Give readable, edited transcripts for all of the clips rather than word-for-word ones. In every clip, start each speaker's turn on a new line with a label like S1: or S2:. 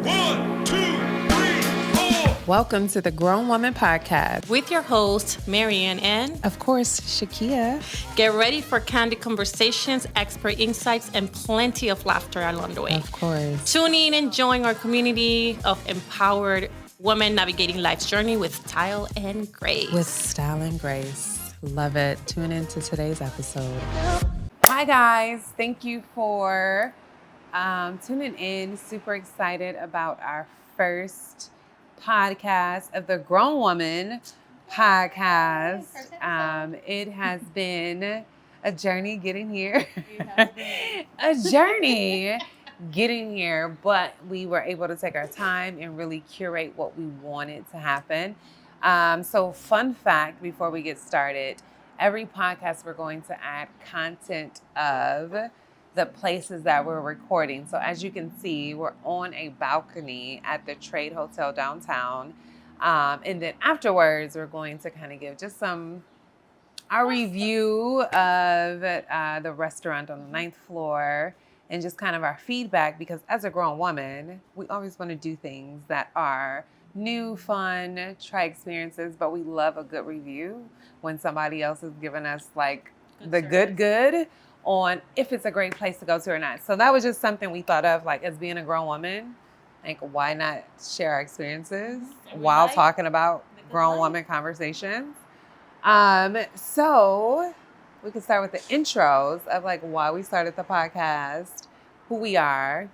S1: 1, 2, 3, 4.
S2: Welcome to the GRWN Woman Podcast.
S3: With your host, Marian, and
S2: of course, Shakkiah.
S3: Get ready for candid conversations, expert insights, and plenty of laughter along the way.
S2: Of course.
S3: Tune in and join our community of empowered women navigating life's journey with style and grace.
S2: With style and grace. Love it. Tune into today's episode. Hi, guys. Thank you for tuning in. Super excited about our first podcast of the GRWN Woman Podcast. It has been a journey getting here. A journey getting here, but we were able to take our time and really curate what we wanted to happen. So fun fact before we get started, every podcast we're going to add content of the places that we're recording. So as you can see, we're on a balcony at the Trade Hotel downtown. And then afterwards, we're going to kind of give just our review of the restaurant on the 9th floor and just kind of our feedback, because as a grown woman, we always want to do things that are new, fun, try experiences, but we love a good review when somebody else is giving us like the good on if it's a great place to go to or not. So that was just something we thought of, like, as being a grown woman, like, why not share our experiences while talking about grown woman conversations? So we can start with the intros of like why we started the podcast, who we are.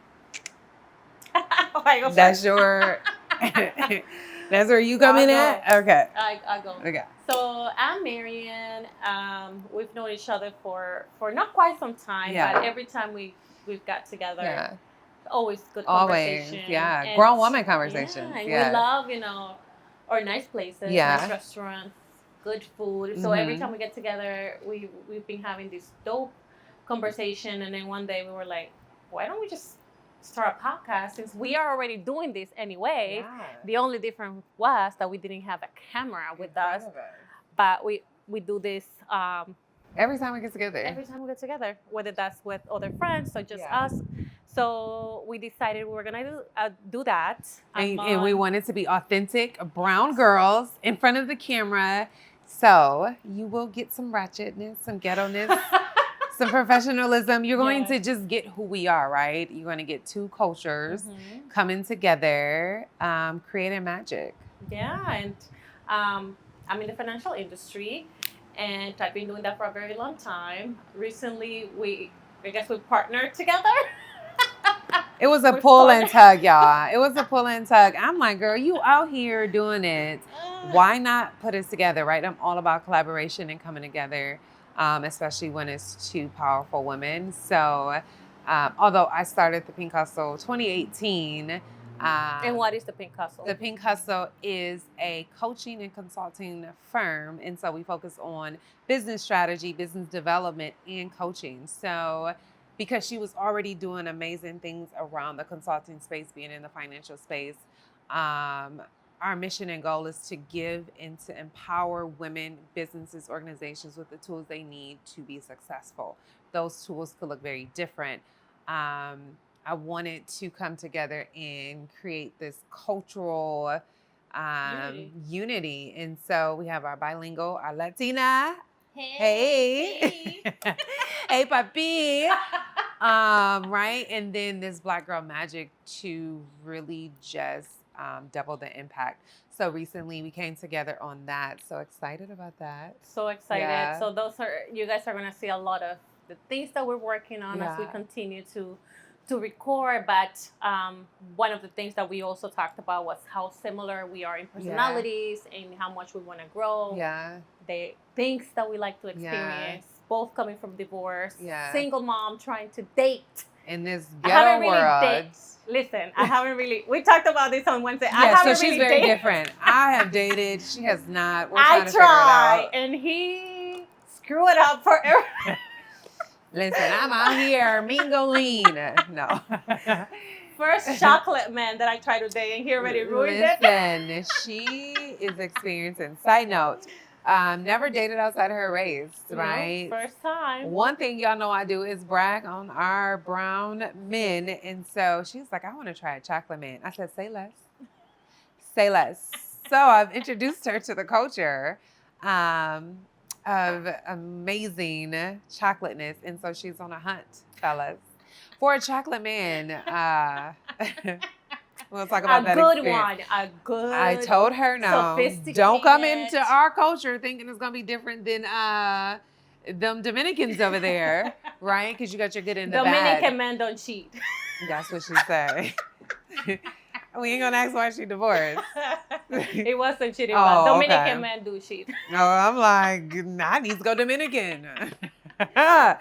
S2: That's your that's where you come in at? Okay.
S3: I go.
S2: Okay.
S3: So I'm Marian. We've known each other for not quite some time, but every time we've got together, always good conversation.
S2: Always, yeah. And grown woman conversations.
S3: We love, our nice places, nice restaurants, good food. So every time we get together, we've been having this dope conversation. And then one day we were like, why don't we just start a podcast, since we are already doing this anyway? The only difference was that we didn't have a camera with us, but we do this
S2: every time we get together,
S3: whether that's with other friends or just us. So we decided we were gonna do that,
S2: and we wanted to be authentic brown girls in front of the camera. So you will get some ratchetness, some ghetto-ness, some professionalism. You're going to just get who we are, right? You're going to get two cultures coming together, creating magic.
S3: Yeah, and I'm in the financial industry, and I've been doing that for a very long time. Recently, I guess we partnered together.
S2: It was a pull and tug, y'all. It was a pull and tug. I'm like, girl, you out here doing it. Why not put us together, right? I'm all about collaboration and coming together. Especially when it's two powerful women. So, although I started the Pink Hustle 2018.
S3: And what is the Pink Hustle?
S2: The Pink Hustle is a coaching and consulting firm. And so we focus on business strategy, business development, and coaching. So because she was already doing amazing things around the consulting space, being in the financial space, our mission and goal is to give and to empower women, businesses, organizations with the tools they need to be successful. Those tools could look very different. I wanted to come together and create this cultural unity. And so we have our bilingual, our Latina. Hey, hey, papi. Right? And then this Black Girl Magic to really just double the impact. So recently we came together on that. So excited about that.
S3: So excited. Yeah. So you guys are going to see a lot of the things that we're working on as we continue to record. But one of the things that we also talked about was how similar we are in personalities and how much we want to grow.
S2: Yeah.
S3: The things that we like to experience, both coming from divorce, single mom trying to date.
S2: In this ghetto world.
S3: Listen, I haven't really, we talked about this on Wednesday.
S2: So she's very different. I have dated, she has not. We're trying to figure it out.
S3: And he screwed it up for everyone.
S2: Listen, I'm out here mingling. No.
S3: First chocolate man that I tried to date, and he already ruined it.
S2: Listen, she is experiencing. Side note, Never dated outside of her race, right?
S3: First time.
S2: One thing y'all know I do is brag on our brown men. And so she was like, I want to try a chocolate man. I said, say less. Say less. So I've introduced her to the culture of amazing chocolateness. And so she's on a hunt, fellas, for a chocolate man. We'll talk about that experience.
S3: A good
S2: I told her no.
S3: sophisticated.
S2: Don't come into our culture thinking it's gonna be different than them Dominicans over there, right? Because you got your good and the bad.
S3: Dominican men don't cheat.
S2: That's what she said. We ain't gonna ask why she divorced.
S3: It wasn't cheating,
S2: Oh,
S3: but Dominican
S2: okay.
S3: men do cheat.
S2: No, I'm like, I need to go Dominican.
S3: But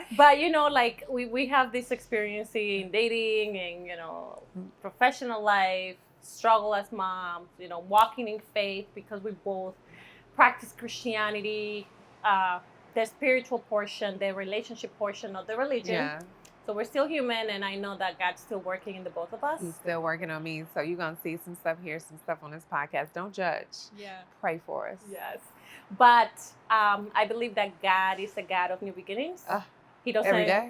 S3: like we have this experience in dating and professional life, struggle as moms, walking in faith because we both practice Christianity, the spiritual portion, the relationship portion of the religion.
S2: Yeah.
S3: So we're still human, and I know that God's still working in the both of us.
S2: He's still working on me. So you're gonna see some stuff here, some stuff on this podcast. Don't judge.
S3: Yeah.
S2: Pray for us.
S3: Yes. But I believe that God is a God of new beginnings. He doesn't.
S2: Every day.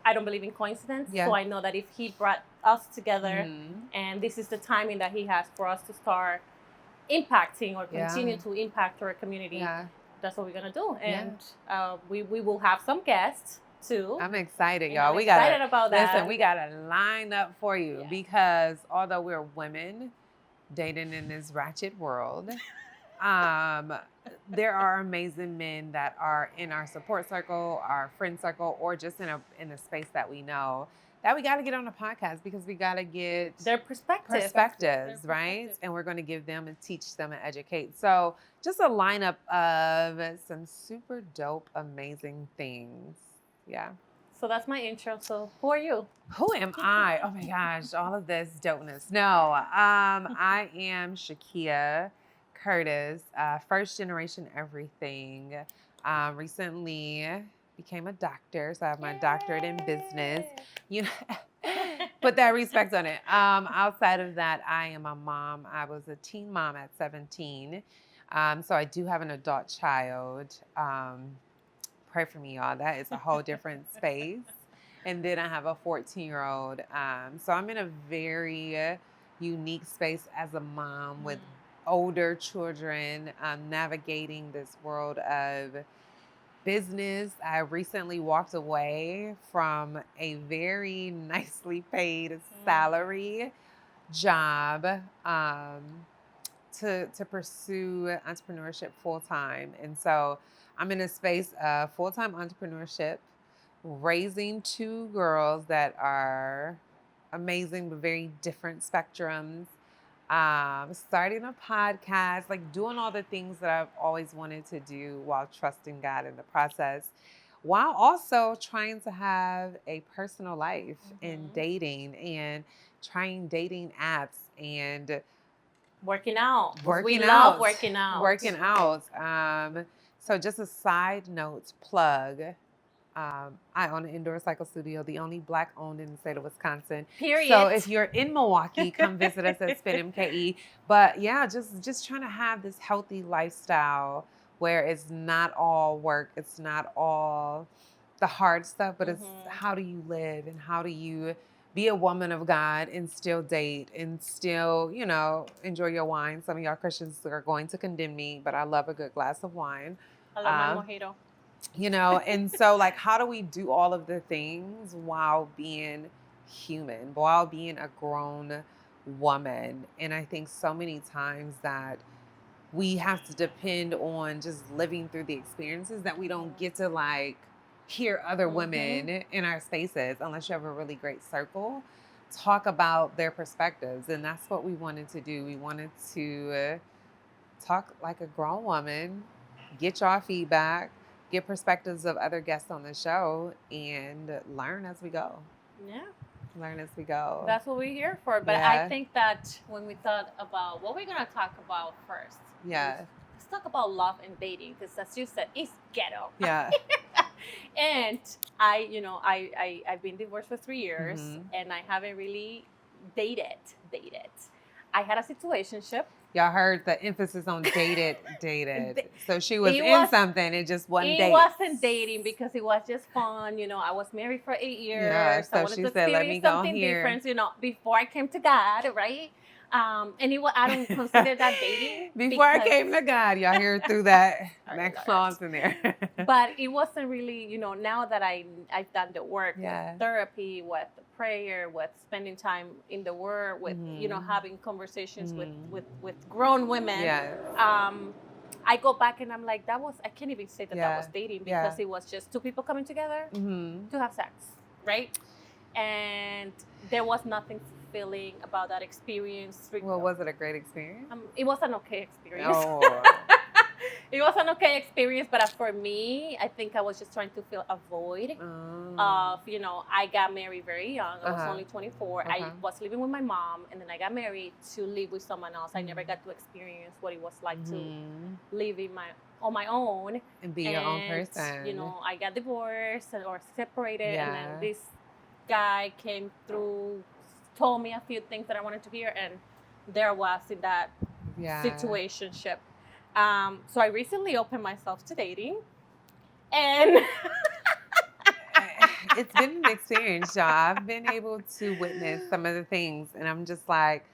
S3: I don't believe in coincidence.
S2: Yeah.
S3: So I know that if He brought us together, and this is the timing that He has for us to start impacting or continue to impact our community, that's what we're gonna do. And we will have some guests too.
S2: I'm excited, y'all.
S3: I'm
S2: We
S3: excited
S2: got
S3: about that.
S2: Listen, we got a line up for you because although we're women dating in this ratchet world, there are amazing men that are in our support circle, our friend circle, or just in a space that we know that we got to get on a podcast because we got to get
S3: their
S2: perspectives, right? And we're going to give them and teach them and educate. So just a lineup of some super dope, amazing things. Yeah.
S3: So that's my intro. So who are you?
S2: Who am I? Oh my gosh, all of this dopeness. No, I am Shakkiah Curtis, first generation everything. Recently became a doctor, so I have my doctorate in business. Put that respect on it. Outside of that, I am a mom. I was a teen mom at 17. So I do have an adult child. Pray for me, y'all. That is a whole different space. And then I have a 14-year-old. So I'm in a very unique space as a mom with older children, navigating this world of business. I recently walked away from a very nicely paid salary job to pursue entrepreneurship full time. And so I'm in a space of full-time entrepreneurship, raising two girls that are amazing, but very different spectrums. Starting a podcast, like doing all the things that I've always wanted to do while trusting God in the process, while also trying to have a personal life and dating and trying dating apps and
S3: working out.
S2: We
S3: love working out.
S2: Working out. So just a side note plug. I own an indoor cycle studio, the only Black owned in the state of Wisconsin.
S3: Period.
S2: So if you're in Milwaukee, come visit us at Spin MKE. But yeah, just trying to have this healthy lifestyle where it's not all work, it's not all the hard stuff, but it's how do you live and how do you be a woman of God and still date and still, enjoy your wine. Some of y'all Christians are going to condemn me, but I love a good glass of wine.
S3: I love my mojito.
S2: And so like, how do we do all of the things while being human, while being a grown woman? And I think so many times that we have to depend on just living through the experiences that we don't get to like hear other women in our spaces unless you have a really great circle talk about their perspectives. And that's what we wanted to do. We wanted to talk like a grown woman, get y'all feedback, get perspectives of other guests on the show, and learn as we go.
S3: Yeah.
S2: Learn as we go.
S3: That's what we're here for. But I think that when we thought about what we're going to talk about first.
S2: Yeah.
S3: Let's talk about love and dating, because as you said, it's ghetto.
S2: Yeah.
S3: And I've been divorced for 3 years, and I haven't really dated. I had a situationship
S2: Y'all heard the emphasis on dated. So she was
S3: It
S2: in something, it just wasn't dating.
S3: It wasn't dating because it was just fun. You know, I was married for 8 years.
S2: Yeah, so
S3: I wanted
S2: she
S3: to
S2: said, "Let me
S3: experience
S2: go
S3: something
S2: here."
S3: different, you know, before I came to God, right? And I don't consider that dating.
S2: Before I came to God, y'all hear through that clause in there.
S3: But it wasn't really, you know, now that I've done the work
S2: Yeah.
S3: with therapy, with prayer, with spending time in the Word, with you know, having conversations with grown women.
S2: Yeah.
S3: I go back and I'm like, I can't even say that
S2: Yeah.
S3: that was dating because it was just two people coming together to have sex, right? And there was nothing fulfilling about that experience.
S2: Well, was it a great experience?
S3: It was an okay experience.
S2: Oh.
S3: It was an okay experience, but for me, I think I was just trying to fill a void of, you know, I got married very young. I was only 24. I was living with my mom, and then I got married to live with someone else. I never got to experience what it was like to live on my own.
S2: And be your own person.
S3: You know, I got divorced or separated, and then this guy came through, told me a few things that I wanted to hear, and there I was in that situationship. So I recently opened myself to dating, and
S2: it's been an experience, y'all. I've been able to witness some of the things, and I'm just like,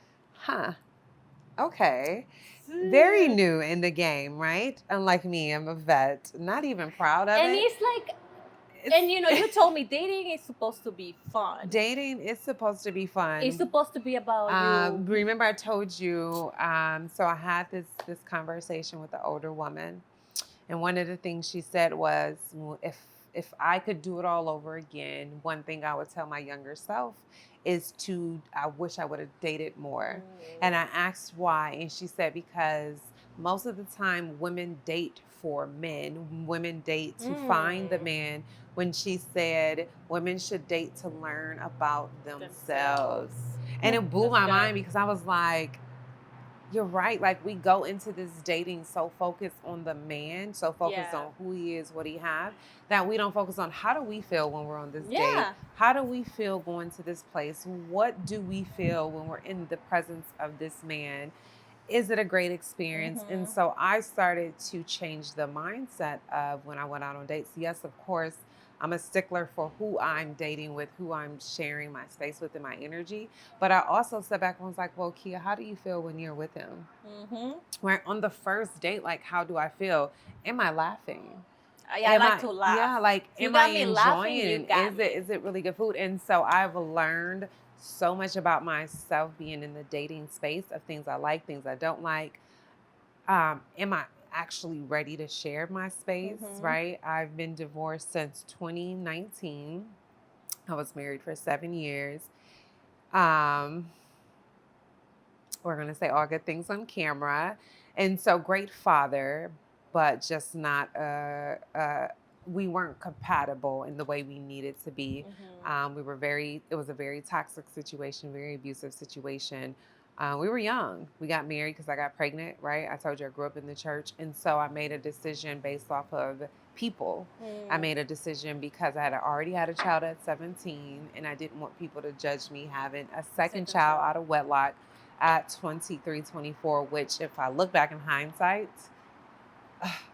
S2: okay. Very new in the game, right? Unlike me, I'm a vet. Not even proud of it.
S3: And it's like, and you know, you told me dating is supposed to be fun.
S2: Dating is supposed to be fun.
S3: It's supposed to be about you.
S2: Remember I told you, so I had this conversation with an older woman, and one of the things she said was, well, if I could do it all over again, one thing I would tell my younger self is I wish I would have dated more. And I asked why, and she said because most of the time women date for men. Women date to find the man, when she said women should date to learn about themselves. And it blew my mind because I was like, you're right. Like, we go into this dating so focused on the man, so focused on who he is, what he has, that we don't focus on how do we feel when we're on this date? How do we feel going to this place? What do we feel when we're in the presence of this man? Is it a great experience? And so I started to change the mindset of when I went out on dates. Yes, of course, I'm a stickler for who I'm dating with, who I'm sharing my space with and my energy. But I also stepped back and was like, well, Kia, how do you feel when you're with him? Right, on the first date, like, how do I feel? Am I laughing?
S3: I like to laugh.
S2: Yeah, like,
S3: you
S2: am
S3: got
S2: I
S3: me
S2: enjoying?
S3: laughing,
S2: Is it really good food? And so I've learned so much about myself being in the dating space of things I like, things I don't like. Am I actually ready to share my space, right? I've been divorced since 2019. I was married for 7 years. We're going to say all good things on camera. And so great father, but just not, we weren't compatible in the way we needed to be. It was a very toxic situation, very abusive situation. We were young. We got married because I got pregnant, right? I told you I grew up in the church. And so I made a decision based off of people. I made a decision because I had already had a child at 17, and I didn't want people to judge me having a second child out of wedlock at 23, 24, which if I look back in hindsight,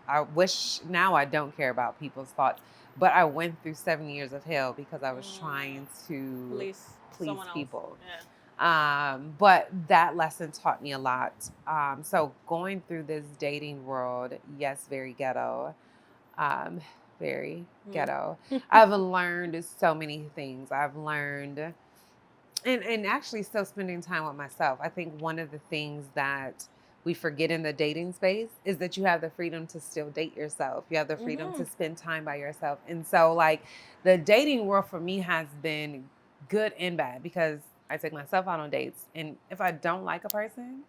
S2: I wish now I don't care about people's thoughts. But I went through 7 years of hell because I was trying to please people. But that lesson taught me a lot. So going through this dating world, yes, very ghetto. Very ghetto. I've learned so many things. I've learned, and actually still spending time with myself. I think one of the things that we forget in the dating space is that you have the freedom to still date yourself. You have the freedom to spend time by yourself. And so, like, the dating world for me has been good and bad because I take myself out on dates. And if I don't like a person,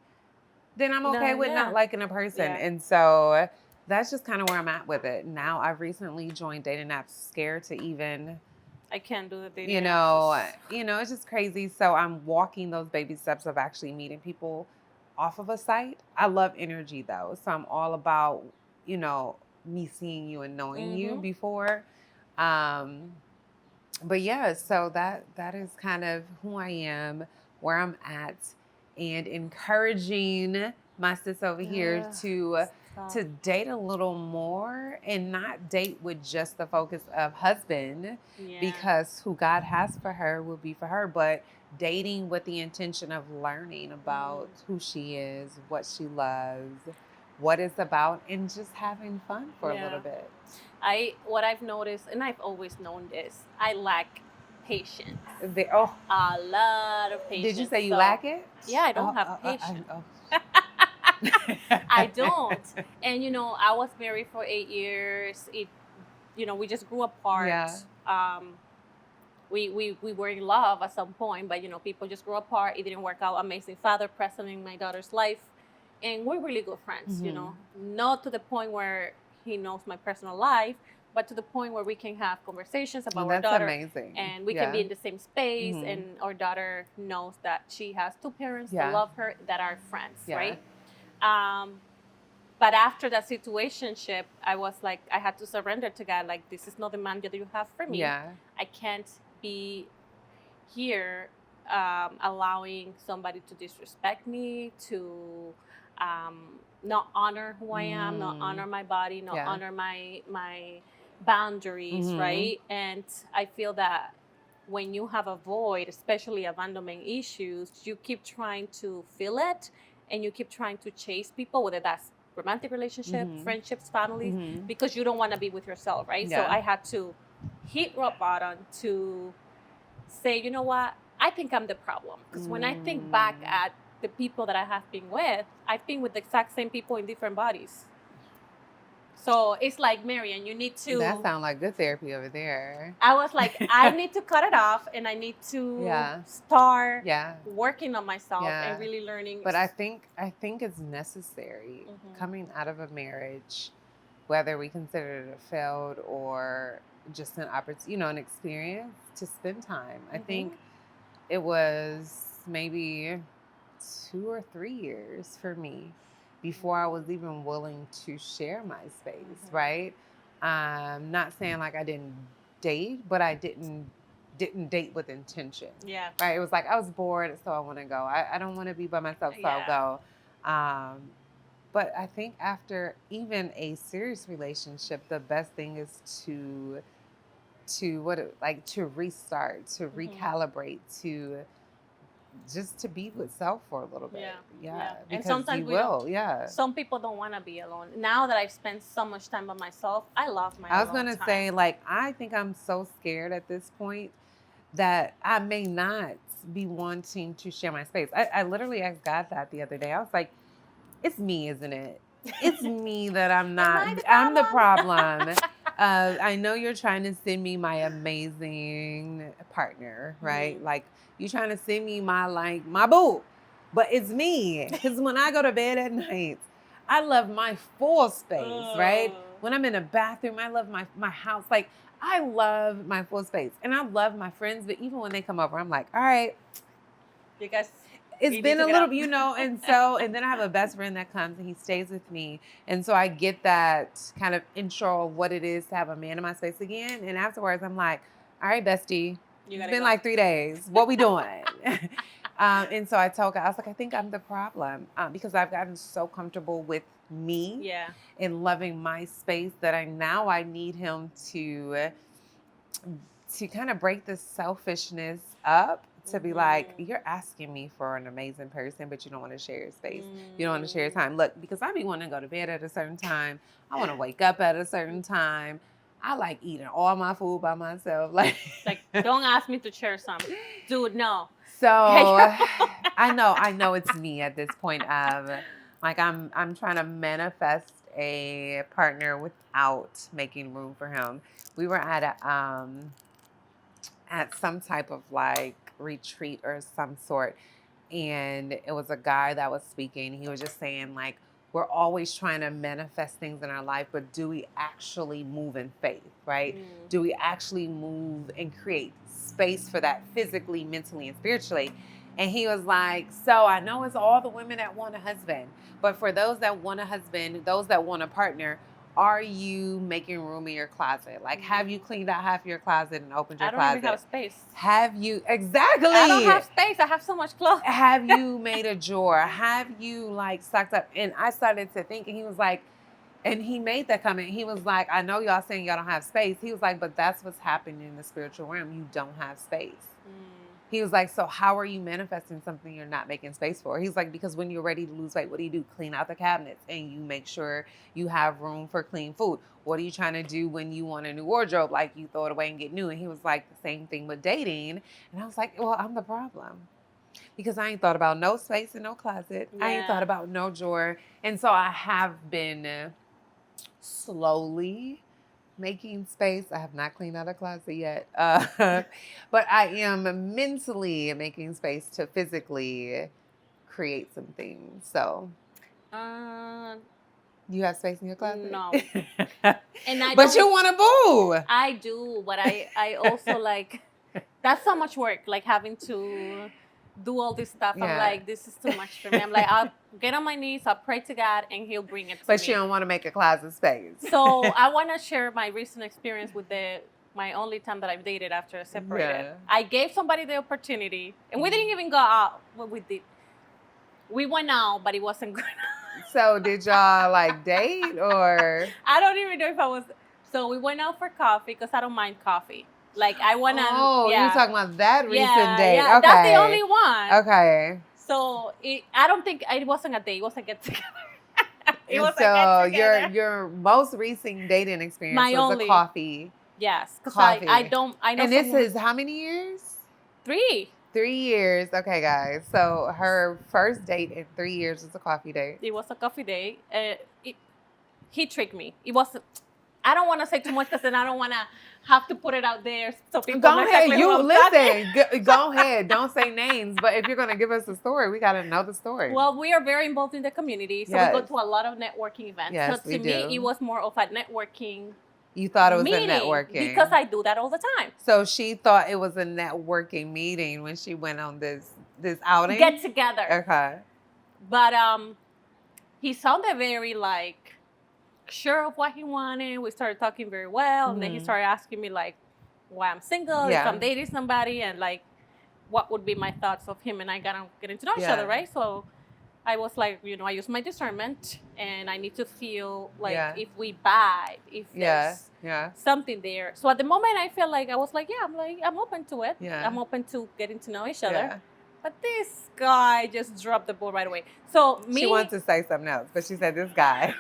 S2: then I'm okay with not liking a person. And so that's just kind of where I'm at with it. Now, I've recently joined dating apps, scared to even...
S3: I can't do the dating.
S2: It's just crazy. So I'm walking those baby steps of actually meeting people off of a site. I love energy though. So I'm all about, me seeing you and knowing you before. But yeah, so that is kind of who I am, where I'm at, and encouraging my sis over here to date a little more and not date with just the focus of husband, because who God has for her will be for her, but dating with the intention of learning about who she is, what she loves, what it's about, and just having fun for a little bit.
S3: What I've noticed, and I've always known this, I lack patience.
S2: A
S3: lot of patience.
S2: Did you say you lack it?
S3: Yeah, I don't have patience. I don't. And, I was married for 8 years. We just grew apart.
S2: Yeah.
S3: We were in love at some point, but, people just grew apart. It didn't work out. Amazing father present in my daughter's life. And we're really good friends, not to the point where he knows my personal life, but to the point where we can have conversations about our daughter.
S2: That's amazing.
S3: And we can be in the same space, and our daughter knows that she has two parents that love her, that are friends, right? But after that situationship, I was like, I had to surrender to God. Like, this is not the man that you have for me.
S2: Yeah.
S3: I can't be here allowing somebody to disrespect me, to not honor who I am, not honor my body, not honor my boundaries, right? And I feel that when you have a void, especially abandonment issues, you keep trying to fill it, and you keep trying to chase people, whether that's romantic relationship, friendships, families, because you don't want to be with yourself, right? So I had to hit rock bottom to say, you know what? I think I'm the problem. Because when I think back at the people that I have been with, I've been with the exact same people in different bodies. So it's like, Marian, you need to...
S2: That sounds like good therapy over there.
S3: I was like, I need to cut it off, and I need to start working on myself and really learning.
S2: But I think it's necessary coming out of a marriage, whether we consider it a failed or just an opportunity, an experience, to spend time. I think it was maybe 2 or 3 years for me before I was even willing to share my space, right? Not saying like I didn't date, but I didn't date with intention.
S3: Yeah.
S2: Right? It was like I was bored, so I want to go. I don't want to be by myself, so I'll go. But I think after even a serious relationship, the best thing is to restart, to recalibrate, to just to be with self for a little bit. Yeah.
S3: And sometimes some people don't want to be alone. Now that I've spent so much time by myself, I love my
S2: I was going to say, like, I think I'm so scared at this point that I may not be wanting to share my space. I literally asked God that the other day. I was like, it's me, isn't it? It's me that I'm not. I'm the problem. I know you're trying to send me my amazing partner, right? Like, you're trying to send me my boo, but it's me. Because when I go to bed at night, I love my full space, right? When I'm in a bathroom, I love my house. Like, I love my full space, and I love my friends. But even when they come over, I'm like, all right,
S3: you guys.
S2: It's been a little, and then I have a best friend that comes and he stays with me. And so I get that kind of intro of what it is to have a man in my space again. And afterwards, I'm like, all right, bestie, it's been like 3 days. What we doing? And so I told God, I was like, I think I'm the problem because I've gotten so comfortable with me and loving my space that I need him to kind of break this selfishness up. To be like, you're asking me for an amazing person, but you don't want to share your space. You don't want to share your time. Look, because I be wanting to go to bed at a certain time. I want to wake up at a certain time. I like eating all my food by myself. Like
S3: don't ask me to share something. Dude, no.
S2: So I know it's me at this point of like I'm trying to manifest a partner without making room for him. We were at some type of like retreat or some sort, and it was a guy that was speaking. He was just saying, like, we're always trying to manifest things in our life, but do we actually move in faith, right? Do we actually move and create space for that physically, mentally, and spiritually? And he was like, so I know it's all the women that want a husband, but for those that want a husband, those that want a partner, are you making room in your closet? Like, have you cleaned out half your closet and opened your closet?
S3: I don't even have space.
S2: Have you, exactly.
S3: I don't have space. I have so much clothes.
S2: Have you made a drawer? Have you like stocked up? And I started to think, and he was like, and he made that comment. He was like, I know y'all saying y'all don't have space. He was like, but that's what's happening in the spiritual realm. You don't have space. He was like, so how are you manifesting something you're not making space for? He's like, because when you're ready to lose weight, what do? Clean out the cabinets and you make sure you have room for clean food. What are you trying to do when you want a new wardrobe? Like, you throw it away and get new. And he was like, the same thing with dating. And I was like, well, I'm the problem. Because I ain't thought about no space and no closet. Yeah. I ain't thought about no drawer. And so I have been slowly making space. I have not cleaned out a closet yet. But I am mentally making space to physically create some things. So you have space in your closet?
S3: No. And
S2: but you want to boo.
S3: I do, but I also like, that's so much work, like having to do all this stuff. Yeah. I'm like, this is too much for me. I'm like, I'll get on my knees, I'll pray to God, and He'll bring it to me.
S2: But you don't want to make a closet space.
S3: So I want to share my recent experience with my only time that I've dated after I separated. Yeah. I gave somebody the opportunity, and we didn't even go out. What we did, we went out, but it wasn't good.
S2: So did y'all like date or?
S3: I don't even know if I was. So we went out for coffee because I don't mind coffee. Like, I want to.
S2: Oh,
S3: yeah.
S2: you're talking about that recent date.
S3: Yeah,
S2: okay.
S3: That's the only one.
S2: Okay.
S3: So I don't think it wasn't a date. It was a get together. It was
S2: so
S3: a get together.
S2: your most recent dating experience was a coffee.
S3: Yes, because I know.
S2: And this is how many years?
S3: 3.
S2: 3 years. Okay, guys. So her first date in 3 years was a coffee date.
S3: It was a coffee date. He tricked me. It wasn't. I don't want to say too much because then I don't want to have to put it out there so people
S2: go
S3: know
S2: ahead.
S3: Exactly
S2: You listen. Go ahead. Don't say names, but if you're going to give us a story, we got to know the story.
S3: Well, we are very involved in the community, so we go to a lot of networking events.
S2: Yes,
S3: so to me, it was more of a networking.
S2: You thought it was
S3: meeting
S2: a networking
S3: because I do that all the time.
S2: So she thought it was a networking meeting when she went on this outing.
S3: Get together.
S2: Okay.
S3: But he sounded very like sure of what he wanted. We started talking very well, and then he started asking me like why I'm single, if I'm dating somebody, and like what would be my thoughts of him and I getting to know each other, right? So I was like, I use my discernment, and I need to feel like if we vibe, if there's something there. So at the moment, I felt like I was like, I'm open to it. Yeah. I'm open to getting to know each other. Yeah. But this guy just dropped the ball right away. So
S2: she wants to say something else, but she said this guy.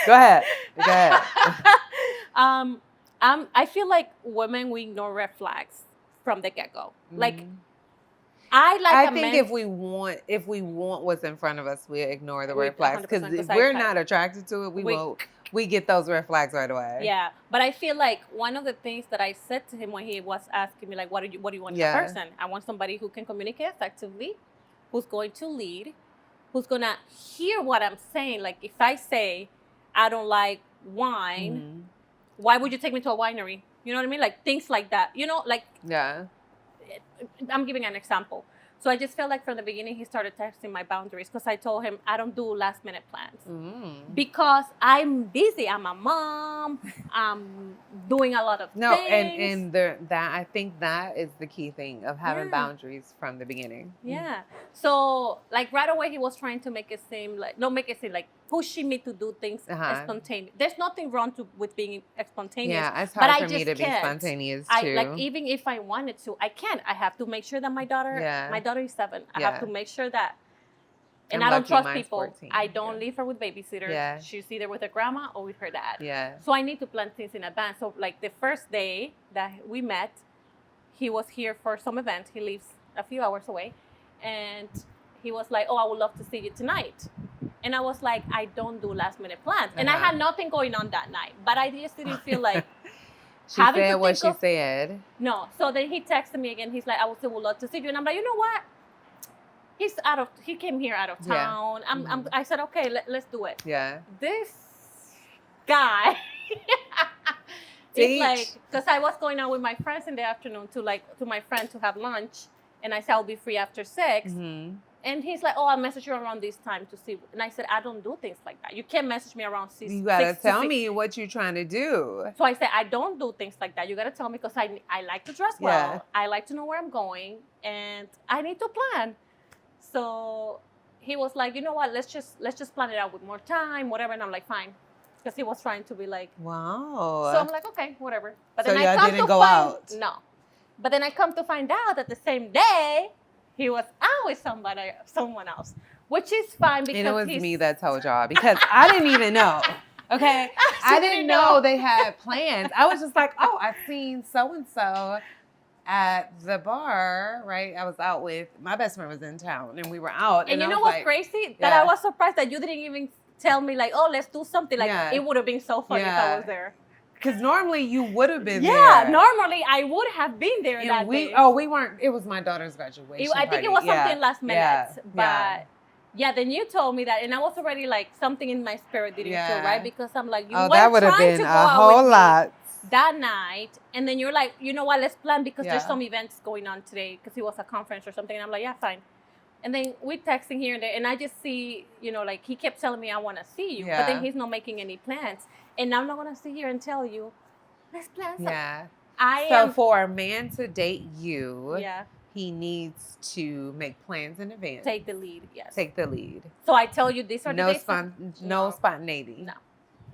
S2: Go ahead.
S3: I feel like women, we ignore red flags from the get-go. Like, I think
S2: if we want what's in front of us, we ignore the red flags, because if we're not attracted to it, we get those red flags right away.
S3: Yeah, but I feel like one of the things that I said to him when he was asking me like, what do you want in a person? I want somebody who can communicate effectively, who's going to lead, who's gonna hear what I'm saying. Like, if I say I don't like wine, why would you take me to a winery? You know what I mean? Like, things like that. I'm giving an example. So I just felt like from the beginning he started testing my boundaries, because I told him I don't do last minute plans because I'm busy. I'm a mom. I'm doing a lot of things.
S2: And that I think that is the key thing of having boundaries from the beginning.
S3: Yeah. So like right away he was trying to make it seem like pushing me to do things spontaneous. There's nothing wrong with being spontaneous.
S2: Yeah, it's hard for me to be spontaneous too.
S3: Like, even if I wanted to, I can't. I have to make sure that my daughter is 7. I have to make sure that, and I don't trust people. 14. I don't leave her with babysitters. Yeah. She's either with her grandma or with her dad. Yeah. So I need to plan things in advance. So like the first day that we met, he was here for some event. He lives a few hours away, and he was like, "Oh, I would love to see you tonight." And I was like, I don't do last minute plans. And I had nothing going on that night. But I just didn't feel like
S2: she said what she said.
S3: No. So then he texted me again. He's like, I would love to see you. And I'm like, you know what? He came here out of town. Yeah. I said, okay, let's do it. Yeah. This guy, it's like, because I was going out with my friends in the afternoon to my friend to have lunch. And I said, I'll be free after 6.
S2: Mm-hmm.
S3: And he's like, oh, I'll message you around this time to see. And I said, I don't do things like that. You can't message me around 6.
S2: You gotta
S3: 6 to
S2: tell
S3: 6.
S2: me what you're trying to do.
S3: So I said, I don't do things like that. You gotta tell me because I like to dress well.
S2: Yeah.
S3: I like to know where I'm going, and I need to plan. So he was like, you know what? Let's just plan it out with more time, whatever. And I'm like, fine, because he was trying to be like,
S2: wow.
S3: So I'm like, okay, whatever. But
S2: So
S3: then
S2: y'all
S3: I come
S2: didn't
S3: to
S2: go
S3: find,
S2: out?
S3: No. But then I come to find out that the same day he was out with someone else, which is fine because
S2: and it was me that told y'all because I didn't even know. Okay, I didn't know they had plans. I was just like, oh, I've seen so and so at the bar, right? I was out with my best friend was in town, and we were out.
S3: And you
S2: I
S3: know
S2: was
S3: what's
S2: like,
S3: crazy? That I was surprised that you didn't even tell me like, oh, let's do something. Like it would have been so funny if I was there.
S2: Because normally you would have been there.
S3: Yeah, normally I would have been there that day.
S2: Oh, we weren't. It was my daughter's graduation
S3: I think it was something last minute. But then you told me that, and I was already like, something in my spirit didn't feel right because I'm like, you weren't
S2: that would have
S3: trying
S2: been
S3: to go
S2: a
S3: out
S2: whole
S3: with me
S2: lot
S3: that night. And then you're like, you know what, let's plan because there's some events going on today because it was a conference or something. And I'm like, yeah, fine. And then we're texting here and there, and I just see, like he kept telling me, I want to see you. But then he's not making any plans. And I'm not going to sit here and tell you, let's plan something.
S2: Yeah. For a man to date you, he needs to make plans in advance.
S3: Take the lead, yes.
S2: Take the lead.
S3: So I tell you this or
S2: no spontaneity.
S3: No.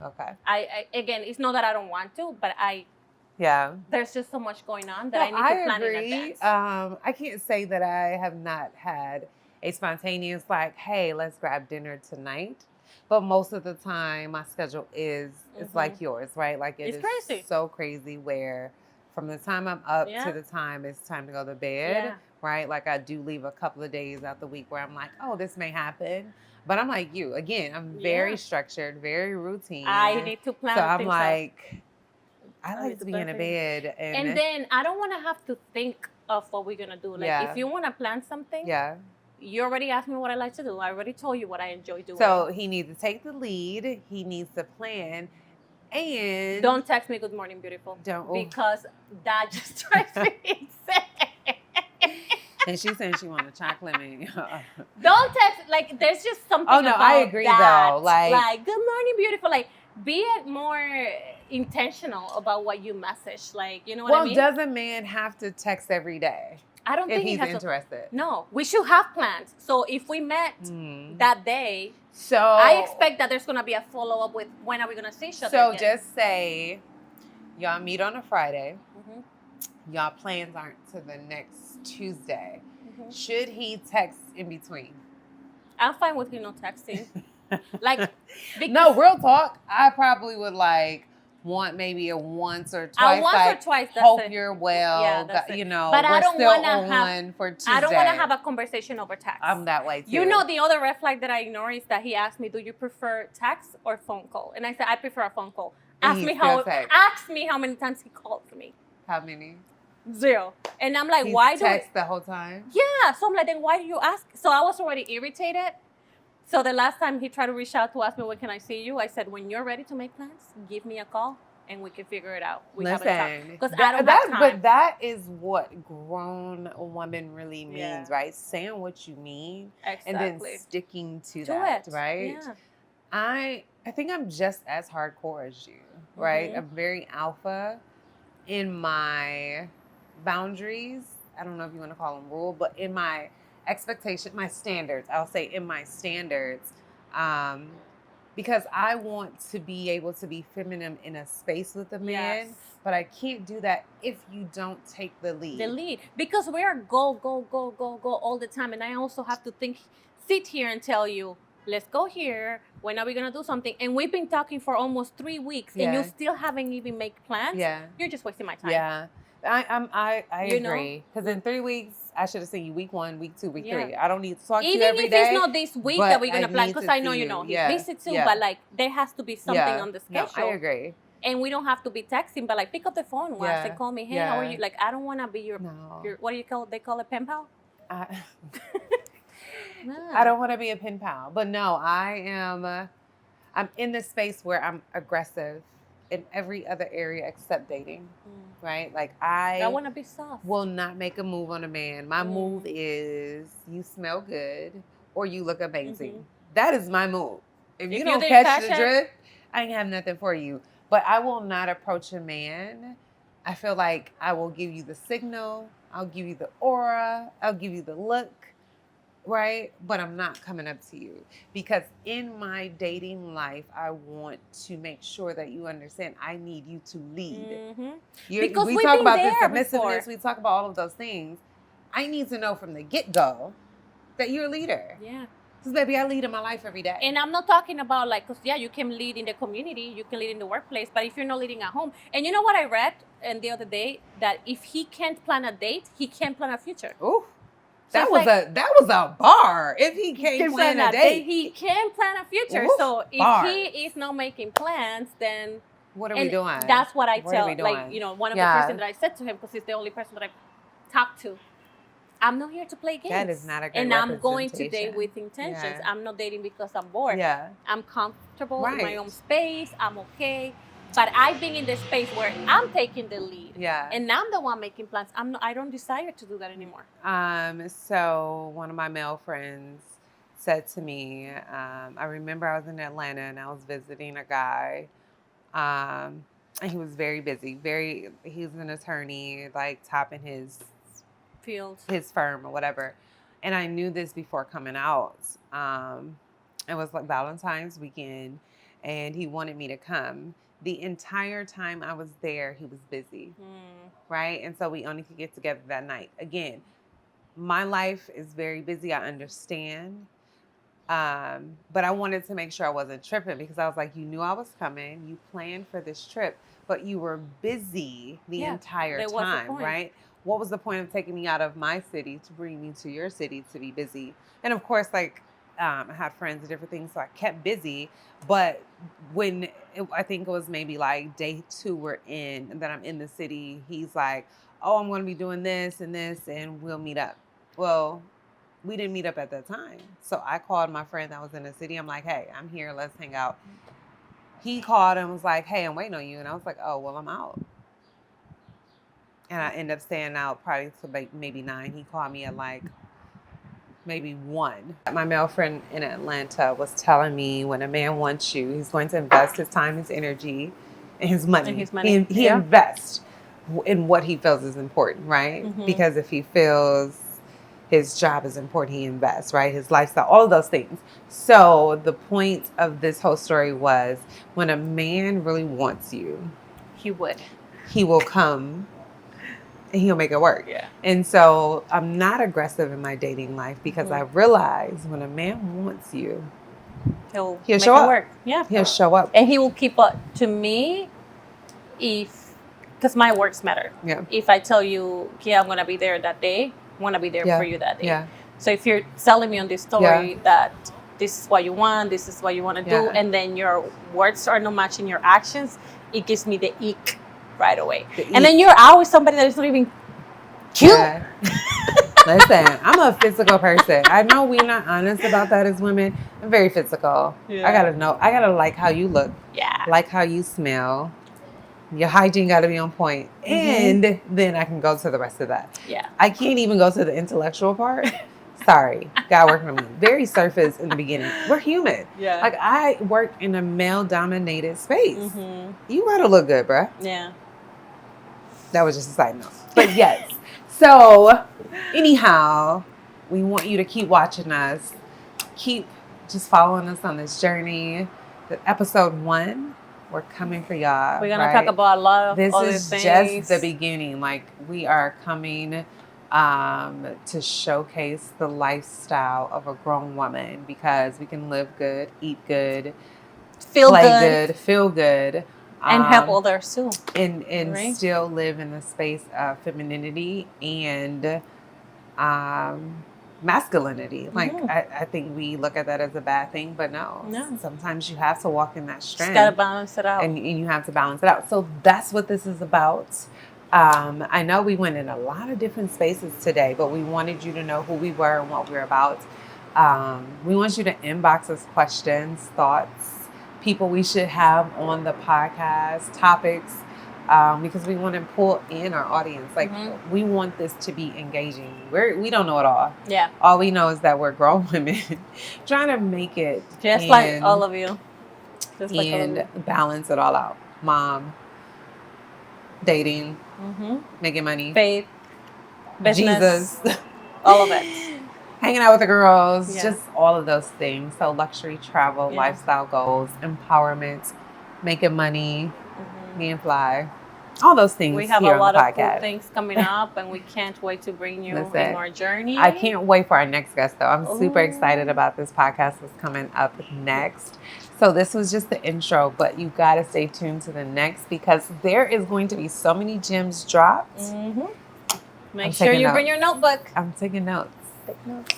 S2: Okay.
S3: I again, it's not that I don't want to, but there's just so much going on that I need to plan in advance.
S2: I can't say that I have not had a spontaneous like, hey, let's grab dinner tonight. But most of the time, my schedule is like yours, right? Like it's crazy. So crazy where from the time I'm up to the time it's time to go to bed, right? Like I do leave a couple of days out the week where I'm like, oh, this may happen. But I'm like you. Again, I'm very structured, very routine.
S3: I need to plan.
S2: So I'm like, I like to be in a bed.
S3: And then I don't want to have to think of what we're going to do. Like if you want to plan something. You already asked me what I like to do. I already told you what I enjoy doing.
S2: So he needs to take the lead. He needs to plan. And
S3: don't text me good morning, beautiful.
S2: Don't.
S3: Because that just drives me insane.
S2: And she said she wanted chocolate mint.
S3: Don't text. Like, there's just something about
S2: I agree,
S3: that.
S2: Though. Like,
S3: good morning, beautiful. Like, be more intentional about what you message. Like, you know what I mean?
S2: Well, does a man have to text every day?
S3: I don't think
S2: he's interested.
S3: No, we should have plans. So if we met that day,
S2: so
S3: I expect that there's gonna be a follow up with when are we gonna see each other.
S2: So
S3: again.
S2: just say y'all meet on a Friday. Y'all plans aren't to the next Tuesday. Should he text in between?
S3: I'm fine with him not texting. Like,
S2: no, real talk. I probably would want maybe a once or twice. Hope you're well.
S3: Yeah,
S2: but
S3: I don't
S2: still
S3: want to
S2: on for Tuesday.
S3: I don't want to have a conversation over text.
S2: I'm that way too.
S3: You know, the other red flag that I ignore is that he asked me, "Do you prefer text or phone call?" And I said, "I prefer a phone call." Ask me how many times he called me.
S2: How many?
S3: 0. And I'm like, why do you
S2: text the whole time?
S3: Yeah. So I'm like, then why do you ask? So I was already irritated. So the last time he tried to reach out to ask me, when can I see you? I said, when you're ready to make plans, give me a call and we can figure it out.
S2: Listen,
S3: because I don't have time.
S2: But that is what grown woman really means, right? Saying what you mean and then sticking to that, right?
S3: Yeah.
S2: I think I'm just as hardcore as you, right? I'm very alpha in my boundaries. I don't know if you want to call them rule, but in my expectation, my standards, I'll say in my standards, because I want to be able to be feminine in a space with a man, but I can't do that if you don't take the lead.
S3: Because we're go all the time. And I also have to sit here and tell you, let's go here. When are we going to do something? And we've been talking for almost 3 weeks and you still haven't even made plans.
S2: Yeah.
S3: You're just wasting my time.
S2: Yeah. I agree. Because in 3 weeks, I should have seen you week 1, week 2, week 3. I don't need to talk to you every day.
S3: Even if it's not this week that we're going to plan, because I know you know. He's busy too, but like there has to be something on the schedule.
S2: No, I agree.
S3: And we don't have to be texting, but like pick up the phone once and call me. Hey, how are you? Like, I don't want to be your what do you call it? They call it pen pal?
S2: I don't want to be a pen pal. But no, I'm in this space where I'm aggressive. in every other area except dating, right? Like I
S3: want to be soft.
S2: Will not make a move on a man. My move is you smell good or you look amazing. That is my move. If you don't catch the drift, I ain't have nothing for you. But I will not approach a man. I feel like I will give you the signal. I'll give you the aura. I'll give you the look. Right? But I'm not coming up to you because in my dating life, I want to make sure that you understand I need you to lead.
S3: Because
S2: we talk about this submissiveness, we talk about all of those things. I need to know from the get-go that you're a leader.
S3: Yeah.
S2: Because baby, I lead in my life every day.
S3: And I'm not talking about like, because you can lead in the community, you can lead in the workplace, but if you're not leading at home. And you know what I read the other day? That if he can't plan a date, he can't plan a future.
S2: Ooh. So that was a bar. If he can't plan a date,
S3: he can plan a future.
S2: Oof,
S3: so if he is not making plans, then
S2: what are we doing?
S3: That's what I tell. Like, one of the person that I said to him, because he's the only person that I've talked to. I'm not here to play games.
S2: That is not a great
S3: And I'm going to date with intentions.
S2: Yeah.
S3: I'm not dating because I'm bored.
S2: Yeah.
S3: I'm comfortable in my own space. I'm okay. But I've been in the space where I'm taking the lead.
S2: Yeah.
S3: And I'm the one making plans. I don't desire to do that anymore.
S2: So one of my male friends said to me, I remember I was in Atlanta and I was visiting a guy. And he was very busy. He's an attorney, like top in his
S3: field,
S2: his firm or whatever. And I knew this before coming out. It was like Valentine's weekend and he wanted me to come. The entire time I was there, he was busy, right? And so we only could get together that night. Again, my life is very busy. I understand. But I wanted to make sure I wasn't tripping because I was like, you knew I was coming. You planned for this trip, but you were busy the entire time, right? What was the point of taking me out of my city to bring me to your city to be busy? And of course, like, I had friends and different things, so I kept busy. But I think it was maybe like day 2 we're in, and then I'm in the city, he's like, oh, I'm going to be doing this, and we'll meet up. Well, we didn't meet up at that time. So I called my friend that was in the city. I'm like, hey, I'm here. Let's hang out. He called and was like, hey, I'm waiting on you. And I was like, oh, well, I'm out. And I ended up staying out probably till like maybe 9. He called me at like maybe 1. My male friend in Atlanta was telling me when a man wants you, he's going to invest his time, his energy, and his money. He invests in what he feels is important, right? Because if he feels his job is important, he invests, right? His lifestyle, all of those things. So the point of this whole story was when a man really wants you, he will come and he'll make it work. Yeah. And so I'm not aggressive in my dating life because I realize when a man wants you,
S3: he'll
S2: show up.
S3: Work. Yeah.
S2: He'll show up.
S3: And he will keep up to me because my works matter. Yeah. If I tell you, I'm going to be there that day, I want to be there for you that day. Yeah. So if you're telling me on this story that this is what you want, this is what you want to do, and then your words are not matching your actions, it gives me the ick right away. And then you're always somebody that is not even cute. Yeah.
S2: Listen, I'm a physical person. I know we're not honest about that as women. I'm very physical. Yeah. I gotta like how you look. Yeah. Like how you smell. Your hygiene gotta be on point. And then I can go to the rest of that. Yeah. I can't even go to the intellectual part. Sorry. God working on me. Very surface in the beginning. We're human. Yeah. Like I work in a male dominated space. You gotta look good, bruh. Yeah. That was just a side note. But yes. So, anyhow, we want you to keep watching us. Keep just following us on this journey. Episode 1, we're coming for y'all.
S3: We're going to talk about a lot of
S2: this
S3: other
S2: is
S3: things.
S2: Just the beginning. Like, we are coming to showcase the lifestyle of a grown woman because we can live good, eat good, play good, feel good.
S3: And help others too.
S2: And still live in the space of femininity and masculinity. Like, I think we look at that as a bad thing, but no. Sometimes you have to walk in that strength.
S3: You got to balance it out.
S2: And you have to balance it out. So that's what this is about. I know we went in a lot of different spaces today, but we wanted you to know who we were and what we're about. We want you to inbox us questions, thoughts, people we should have on the podcast, topics, because we want to pull in our audience. Like, we want this to be engaging. We don't know it all.
S3: Yeah.
S2: All we know is that we're grown women trying to make it.
S3: Just like all of you. Just like all of you.
S2: Balance it all out. Mom, dating, making money.
S3: Faith, business.
S2: Jesus.
S3: All of it.
S2: Hanging out with the girls. Just all of those things. So luxury, travel, lifestyle goals, empowerment, making money, being fly. All those things.
S3: We have
S2: here
S3: a lot
S2: on the
S3: of cool
S2: podcast.
S3: things coming up, and we can't wait to bring you in our journey.
S2: I can't wait for our next guest, though. I'm super excited about this podcast that's coming up next. So this was just the intro, but you got to stay tuned to the next, because there is going to be so many gems dropped.
S3: Make sure you bring your notebook.
S2: I'm taking notes.
S3: Take notes.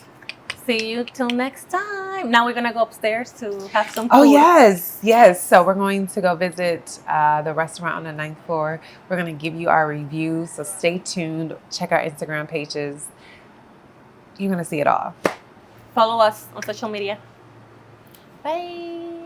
S3: See you till next time. Now we're going to go upstairs to have some food.
S2: Oh, yes. So we're going to go visit the restaurant on the 9th floor. We're going to give you our review. So stay tuned. Check our Instagram pages. You're going to see it all.
S3: Follow us on social media. Bye.